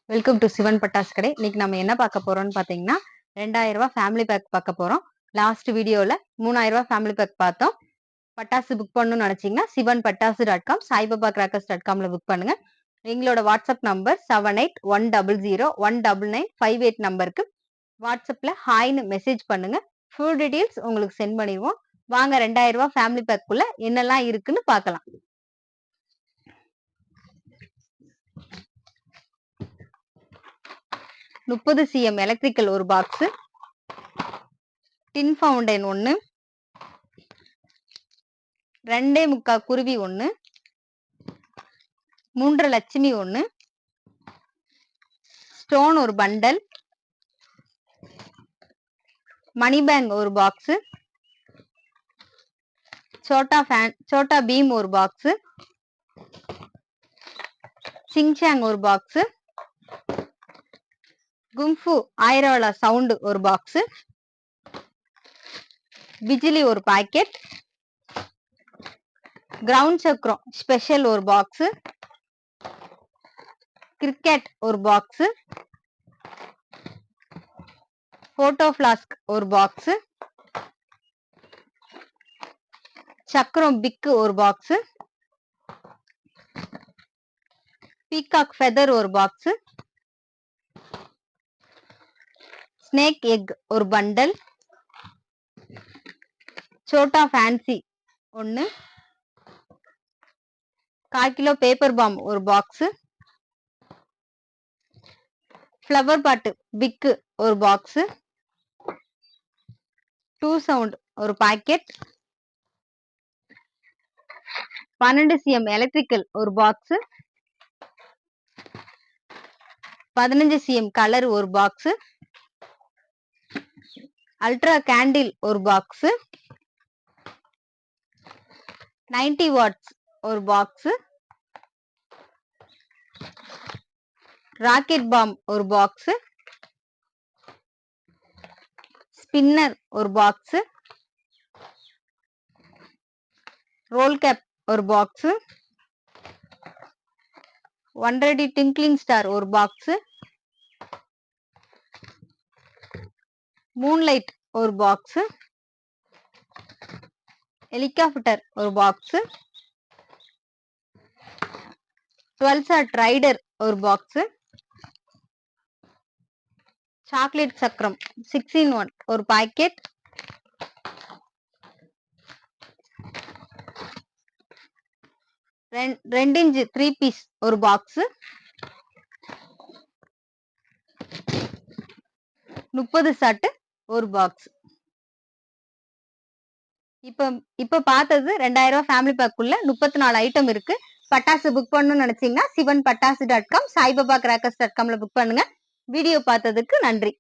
Welcome to Sivan பட்டாசு கடை. இன்னைக்கு நம்ம என்ன பார்க்க போறோம்னு பாத்தீங்கன்னா 2000 ரூபாய் ஃபேமிலி பேக் பார்க்க போறோம். லாஸ்ட் வீடியோல 3000 ரூபாய் ஃபேமிலி பேக் பார்த்தோம். பட்டாசு புக் பண்ணணும்னு நினைச்சீங்கன்னா sivanpatasu.com saibabacrackers.comல புக் பண்ணுங்க. எங்களோட வாட்ஸ்அப் நம்பர் 7810019958 நம்பருக்கு வாட்ஸ்அப்ல ஹாய்னு மெசேஜ் பண்ணுங்க. ஃபுல் டீடைல்ஸ் உங்களுக்கு சென்ட் பண்ணிடுவோம். வாங்க 2000 ரூபாய் ஃபேமிலி பேக்குள்ள என்னெல்லாம் இருக்குன்னு பார்க்கலாம். 30 cm எலக்ட்ரிக்கல் ஒரு box, tin fountain 1, 2.25 Kuruvi 1, 3 Lakshmi 1, stone ஒரு பண்டல், மணி பேங்க் ஒரு பாக்ஸ், சோட்டா பீம் ஒரு பாக்ஸ், சிங்சாங் ஒரு பாக்ஸ், கும்ஃபு 1000 வாலா சவுண்ட் ஒரு பாக்ஸ், பிஜிலி ஒரு பாக்கெட், கிரவுண்ட் சக்கரம் ஸ்பெஷல் ஒரு பாக்ஸ், கிரிக்கெட் ஒரு பாக்ஸ், போட்டோ பிளாஸ்க் ஒரு பாக்ஸ், சக்கரம் பிக் ஒரு பாக்ஸ், பீகாக் ஃபெதர் ஒரு பாக்ஸ், ஸ்னேக் எக் ஒரு bundle, chhota fancy 1, 1/4 kilo paper bomb ஒரு பாக்ஸ், ஃப்ளவர் பாட்டு பிக் ஒரு பாக்ஸ், 2 சவுண்ட் ஒரு பாக்கெட், 12 cm எலக்ட்ரிக்கல் ஒரு பாக்ஸ், 15 cm கலர் ஒரு பாக்ஸ், அல்ட்ரா கேண்டில் ஒரு பாக்ஸ், 90 வாட்ஸ் ஒரு பாக்ஸ், ராக்கெட் பாம் ஒரு பாக்ஸ், ஸ்பின்னர் ஒரு பாக்ஸ், ரோல் கேப் ஒரு பாக்ஸ், 1 டிங்க்லிங் ஸ்டார் ஒரு பாக்ஸ், மூன்லைட் ஒரு பாக்ஸ், ஹெலிகாப்டர் ஒரு பாக்ஸ், 12 ஷாட் ரைடர் ஒரு பாக்ஸ், சாக்லேட் சக்கரம் 6 in 1 ஒரு பாக்கெட், ரெண்டு இன்ச் 3 பீஸ் ஒரு பாக்ஸ், 30 ஷாட் ஒரு பாக்ஸ். இப்ப பார்த்தது 2000 ரூபாய் ஃபேமிலி பேக்குள்ள 34 ஐட்டம் இருக்கு. பட்டாசு புக் பண்ணணும்னு நினைச்சீங்கன்னா sivanpatasu.com saibabacrackers.comல புக் பண்ணுங்க. வீடியோ பார்த்ததுக்கு நன்றி.